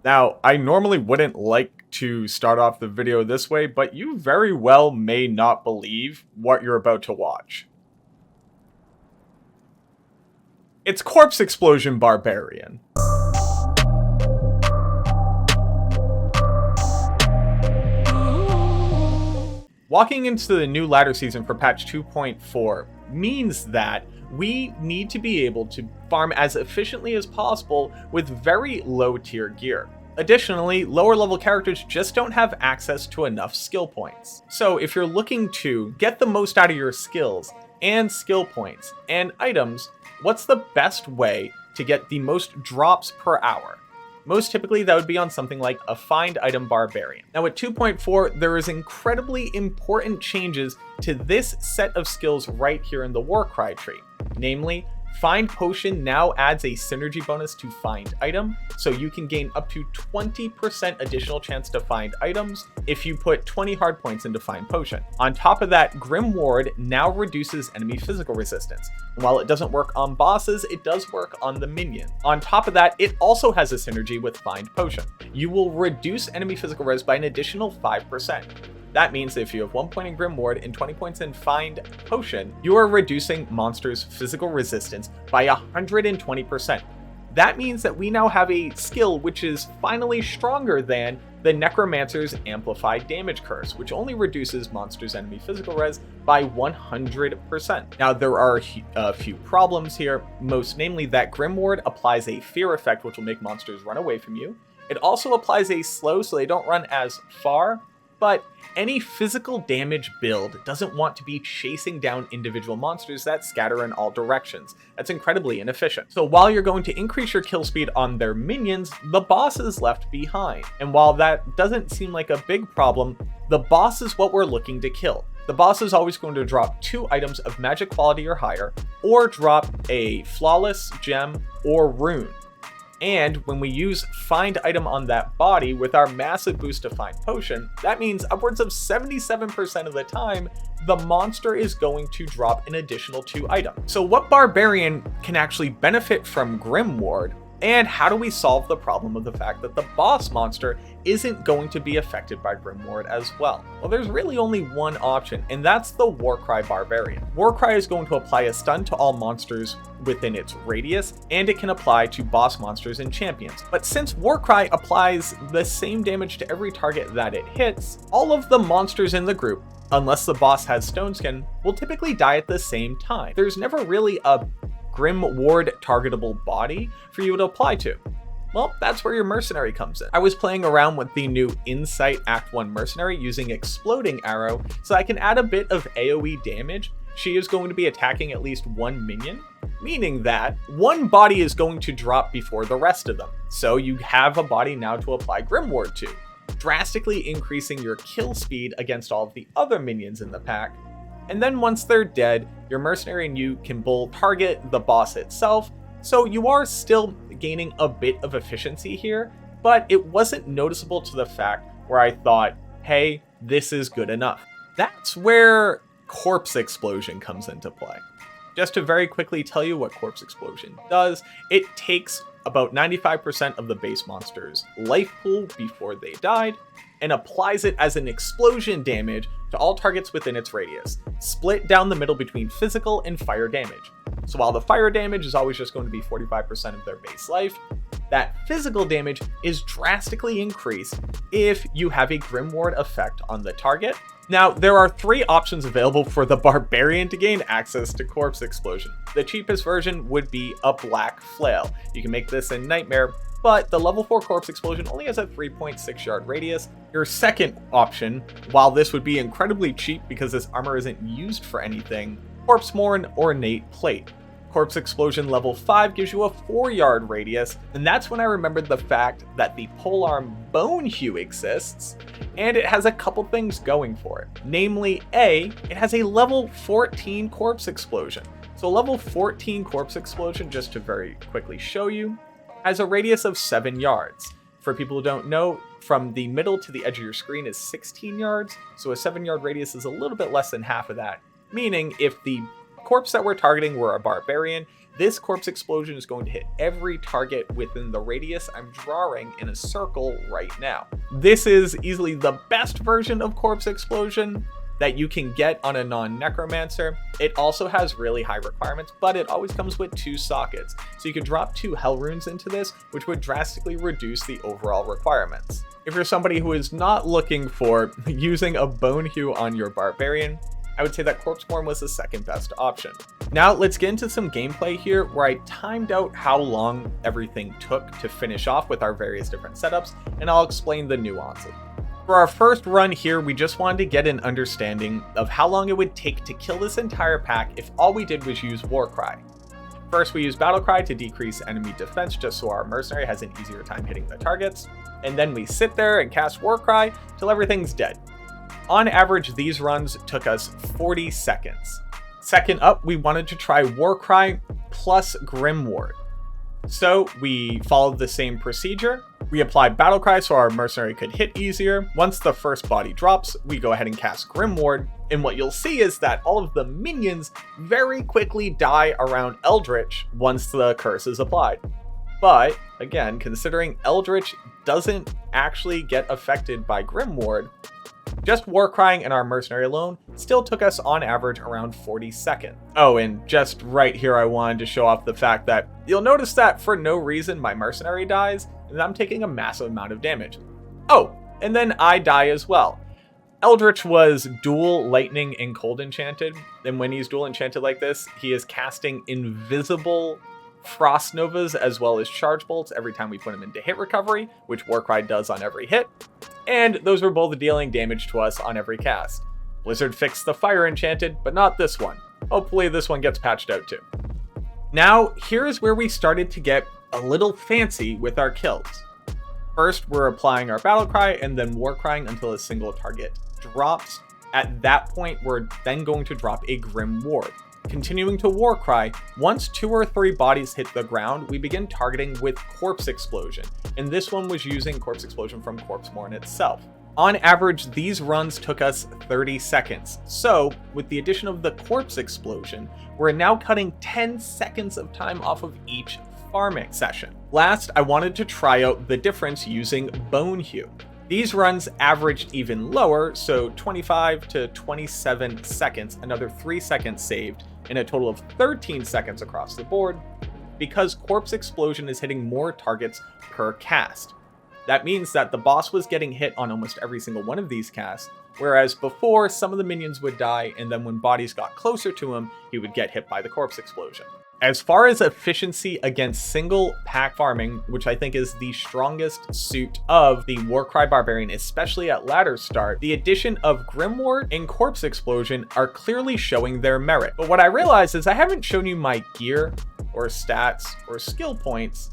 Now, I normally wouldn't like to start off the video this way, but you very well may not believe what you're about to watch. It's Corpse Explosion Barbarian. Walking into the new ladder season for patch 2.4 means that we need to be able to farm as efficiently as possible with very low tier gear. Additionally, lower level characters just don't have access to enough skill points. So if you're looking to get the most out of your skills and skill points and items, what's the best way to get the most drops per hour? Most typically, that would be on something like a Find Item Barbarian. Now at 2.4, there is incredibly important changes to this set of skills right here in the Warcry tree. Namely, Find Potion now adds a synergy bonus to Find Item, so you can gain up to 20% additional chance to find items if you put 20 hard points into Find Potion. On top of that, Grim Ward now reduces enemy physical resistance. And while it doesn't work on bosses, it does work on the minion. On top of that, it also has a synergy with Find Potion. You will reduce enemy physical res by an additional 5%. That means that if you have 1 point in Grim Ward and 20 points in Find Potion, you are reducing monsters' physical resistance by 120%. That means that we now have a skill which is finally stronger than the Necromancer's Amplified Damage Curse, which only reduces monsters' enemy physical res by 100%. Now, there are a few problems here, most namely that Grim Ward applies a fear effect which will make monsters run away from you. It also applies a slow so they don't run as far, but any physical damage build doesn't want to be chasing down individual monsters that scatter in all directions. That's incredibly inefficient. So while you're going to increase your kill speed on their minions, the boss is left behind. And while that doesn't seem like a big problem, the boss is what we're looking to kill. The boss is always going to drop 2 items of magic quality or higher, or drop a flawless gem or rune. And when we use Find Item on that body with our massive boost to Find Potion, that means upwards of 77% of the time, the monster is going to drop an additional 2 items. So what Barbarian can actually benefit from Grim Ward, and how do we solve the problem of the fact that the boss monster isn't going to be affected by Grim Ward as well? Well, there's really only one option, and that's the Warcry Barbarian. Warcry is going to apply a stun to all monsters within its radius, and it can apply to boss monsters and champions. But since Warcry applies the same damage to every target that it hits, all of the monsters in the group, unless the boss has Stone Skin, will typically die at the same time. There's never really a Grim Ward targetable body for you to apply to. Well, that's where your mercenary comes in. I was playing around with the new Insight Act 1 mercenary using Exploding Arrow, so I can add a bit of AoE damage. She is going to be attacking at least 1 minion, meaning that 1 body is going to drop before the rest of them. So you have a body now to apply Grim Ward to, drastically increasing your kill speed against all of the other minions in the pack. And then once they're dead, your mercenary and you can both target the boss itself, so you are still gaining a bit of efficiency here, but it wasn't noticeable to the fact where I thought, hey, this is good enough. That's where Corpse Explosion comes into play. Just to very quickly tell you what Corpse Explosion does, it takes about 95% of the base monster's life pool before they died, and applies it as an explosion damage to all targets within its radius, split down the middle between physical and fire damage. So while the fire damage is always just going to be 45% of their base life, that physical damage is drastically increased if you have a Grim Ward effect on the target. Now, there are 3 options available for the Barbarian to gain access to Corpse Explosion. The cheapest version would be a Black Flail. You can make this in Nightmare, but the level 4 Corpse Explosion only has a 3.6 yard radius. Your second option, while this would be incredibly cheap because this armor isn't used for anything, Corpsemourne Ornate Plate. Corpse Explosion level 5 gives you a 4 yard radius, and that's when I remembered the fact that the polearm Bone Hue exists, and it has a couple things going for it. Namely, A, it has a level 14 Corpse Explosion. So level 14 Corpse Explosion, just to very quickly show you, has a radius of 7 yards. For people who don't know, from the middle to the edge of your screen is 16 yards, so a 7 yard radius is a little bit less than half of that. Meaning, if the corpse that we're targeting were a barbarian, this corpse explosion is going to hit every target within the radius I'm drawing in a circle right now. This is easily the best version of corpse explosion that you can get on a non-necromancer. It also has really high requirements, but it always comes with 2 sockets. So you could drop 2 hell runes into this, which would drastically reduce the overall requirements. If you're somebody who is not looking for using a bone hue on your barbarian, I would say that Corpseborn was the second best option. Now let's get into some gameplay here where I timed out how long everything took to finish off with our various different setups, and I'll explain the nuances. For our first run here, we just wanted to get an understanding of how long it would take to kill this entire pack if all we did was use Warcry. First, we use Battlecry to decrease enemy defense just so our mercenary has an easier time hitting the targets, and then we sit there and cast Warcry till everything's dead. On average, these runs took us 40 seconds. Second up, we wanted to try Warcry plus Grimward. So we followed the same procedure. We applied Battlecry so our mercenary could hit easier. Once the first body drops, we go ahead and cast Grimward. And what you'll see is that all of the minions very quickly die around Eldritch once the curse is applied. But again, considering Eldritch doesn't actually get affected by Grimward, just Warcrying and our mercenary alone still took us on average around 40 seconds. Oh, and just right here I wanted to show off the fact that you'll notice that for no reason my mercenary dies, and I'm taking a massive amount of damage. Oh, and then I die as well. Eldritch was dual lightning and cold enchanted, and when he's dual enchanted like this, he is casting invisible frost novas as well as charge bolts every time we put him into hit recovery, which Warcry does on every hit, and those were both dealing damage to us on every cast. Blizzard fixed the fire enchanted, but not this one. Hopefully this one gets patched out too. Now, here's where we started to get a little fancy with our kills. First, we're applying our Battlecry and then Warcrying until a single target drops. At that point, we're then going to drop a Grim Ward. Continuing to Warcry, once 2 or 3 bodies hit the ground, we begin targeting with Corpse Explosion, and this one was using Corpse Explosion from Corpseborn itself. On average, these runs took us 30 seconds, so with the addition of the Corpse Explosion, we're now cutting 10 seconds of time off of each farming session. Last, I wanted to try out the difference using Bone Hue. These runs averaged even lower, so 25 to 27 seconds, another 3 seconds saved, and a total of 13 seconds across the board, because Corpse Explosion is hitting more targets per cast. That means that the boss was getting hit on almost every single one of these casts, whereas before, some of the minions would die, and then when bodies got closer to him, he would get hit by the Corpse Explosion. As far as efficiency against single pack farming, which I think is the strongest suit of the Warcry Barbarian, especially at ladder start, the addition of Grimward and Corpse Explosion are clearly showing their merit. But what I realized is I haven't shown you my gear or stats or skill points,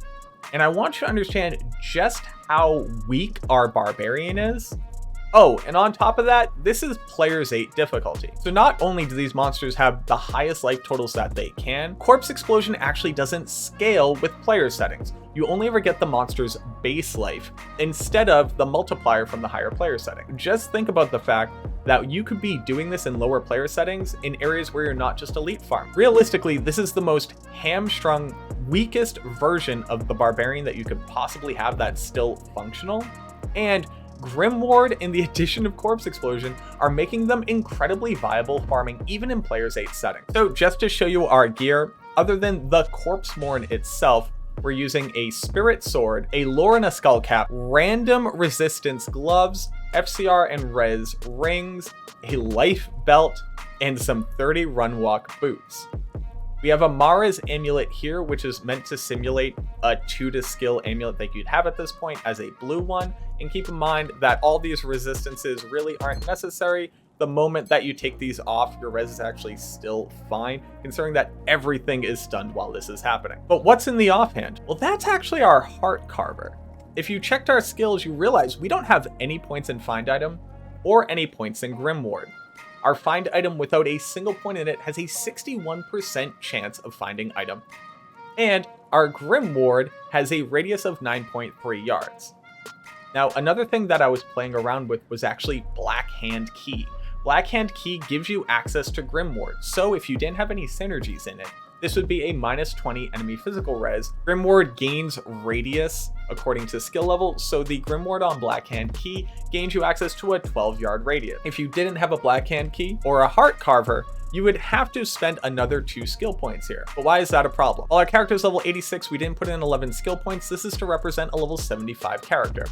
and I want you to understand just how weak our Barbarian is. Oh, and on top of that, this is Players 8 difficulty. So not only do these monsters have the highest life totals that they can, Corpse Explosion actually doesn't scale with player settings. You only ever get the monster's base life instead of the multiplier from the higher player setting. Just think about the fact that you could be doing this in lower player settings in areas where you're not just elite farm. Realistically, this is the most hamstrung, weakest version of the Barbarian that you could possibly have that's still functional. And Grimward and the addition of Corpse Explosion are making them incredibly viable farming even in Players 8 settings. So just to show you our gear, other than the Corpseborn itself, we're using a Spirit Sword, a Lorna Skull Cap, random resistance gloves, FCR and Res rings, a life belt, and some 30 run walk boots. We have a Mara's amulet here, which is meant to simulate a 2 to skill amulet that you'd have at this point as a blue one. And keep in mind that all these resistances really aren't necessary. The moment that you take these off, your res is actually still fine, considering that everything is stunned while this is happening. But what's in the offhand? Well, that's actually our Heart Carver. If you checked our skills, you realize we don't have any points in Find Item or any points in Grimward. Our find item without a single point in it has a 61% chance of finding item. And our Grimward has a radius of 9.3 yards. Now, another thing that I was playing around with was actually Black Hand Key. Black Hand Key gives you access to Grimward, so if you didn't have any synergies in it, This would be a -20 enemy physical res. Grimward gains radius according to skill level, so the Grimward on Blackhand Key gains you access to a 12-yard radius. If you didn't have a Blackhand Key or a Heart Carver, you would have to spend another 2 skill points here. But why is that a problem? While our character is level 86, we didn't put in 11 skill points. This is to represent a level 75 character.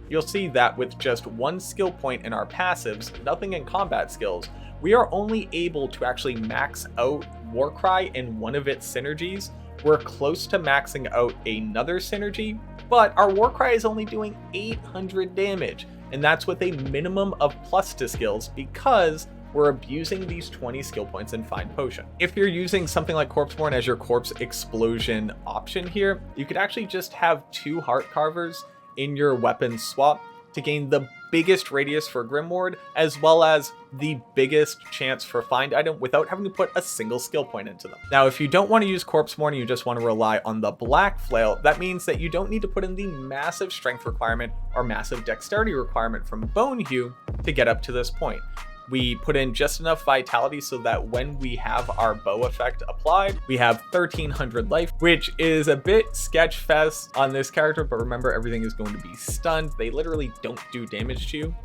You'll see that with just 1 skill point in our passives, nothing in combat skills, we are only able to actually max out Warcry in one of its synergies. We're close to maxing out another synergy, but our Warcry is only doing 800 damage, and that's with a minimum of plus to skills because we're abusing these 20 skill points in Find Potion. If you're using something like Corpseborn as your corpse explosion option here, you could actually just have 2 Heart Carvers in your weapon swap to gain the biggest radius for Grimward, as well as the biggest chance for Find Item without having to put a single skill point into them. Now, if you don't want to use Corpseborn and you just want to rely on the Black Flail, that means that you don't need to put in the massive strength requirement or massive dexterity requirement from Bonehew to get up to this point. We put in just enough vitality so that when we have our bow effect applied, we have 1300 life, which is a bit sketch fest on this character, but remember, everything is going to be stunned. They literally don't do damage to you.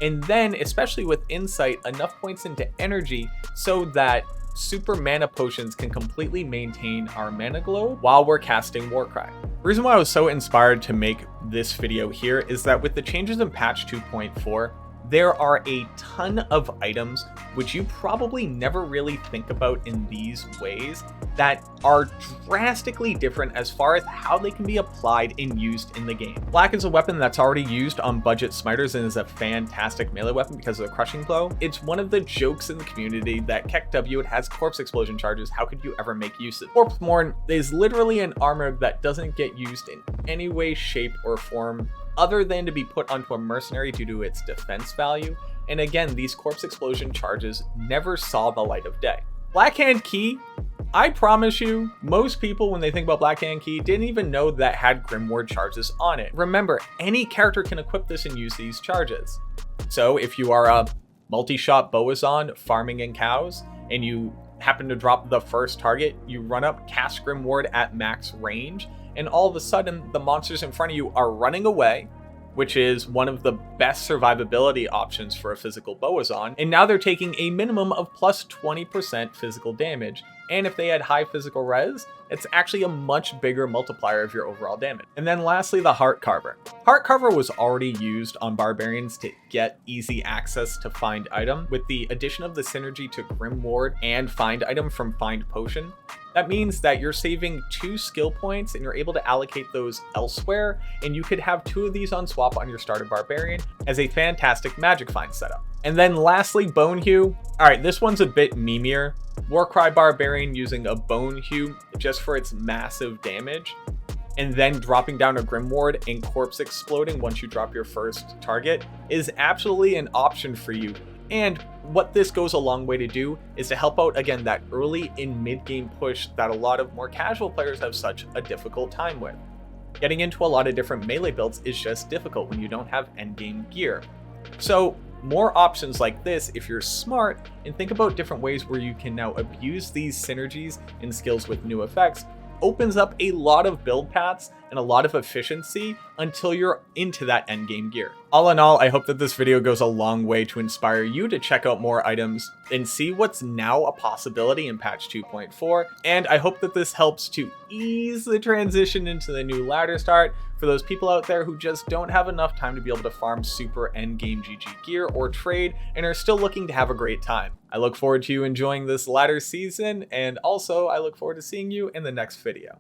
And then, especially with insight, enough points into energy so that super mana potions can completely maintain our mana glow while we're casting Warcry. The reason why I was so inspired to make this video here is that with the changes in patch 2.4, there are a ton of items which you probably never really think about in these ways that are drastically different as far as how they can be applied and used in the game. Black is a weapon that's already used on budget smiters and is a fantastic melee weapon because of the crushing blow. It's one of the jokes in the community that KEKW, it has corpse explosion charges. How could you ever make use of it? Corpseborn is literally an armor that doesn't get used in any way, shape, or form other than to be put onto a mercenary due to its defense value. And again, these corpse explosion charges never saw the light of day. Blackhand Key, I promise you, most people when they think about Blackhand Key didn't even know that had Grimward charges on it. Remember, any character can equip this and use these charges. So if you are a multi-shot Boazon farming in cows and you happen to drop the first target, you run up, cast Grimward at max range, and all of a sudden the monsters in front of you are running away, which is one of the best survivability options for a physical Boazon, and now they're taking a minimum of plus 20% physical damage. And if they had high physical res, it's actually a much bigger multiplier of your overall damage. And then lastly, the Heart Carver. Heart Carver was already used on Barbarians to get easy access to Find Item. With the addition of the synergy to Grimward and Find Item from Find Potion, that means that you're saving 2 skill points and you're able to allocate those elsewhere, and you could have 2 of these on swap on your starter Barbarian as a fantastic magic find setup. And then lastly, Bonehew. All right, this one's a bit memeier. Warcry Barbarian using a Bonehew just for its massive damage, and then dropping down a Grimward and corpse exploding once you drop your first target is absolutely an option for you. And what this goes a long way to do is to help out, again, that early and mid-game push that a lot of more casual players have such a difficult time with. Getting into a lot of different melee builds is just difficult when you don't have endgame gear. So more options like this if you're smart and think about different ways where you can now abuse these synergies and skills with new effects opens up a lot of build paths and a lot of efficiency until you're into that endgame gear. All in all, I hope that this video goes a long way to inspire you to check out more items and see what's now a possibility in patch 2.4. And I hope that this helps to ease the transition into the new ladder start for those people out there who just don't have enough time to be able to farm super endgame GG gear or trade and are still looking to have a great time. I look forward to you enjoying this ladder season, and also I look forward to seeing you in the next video.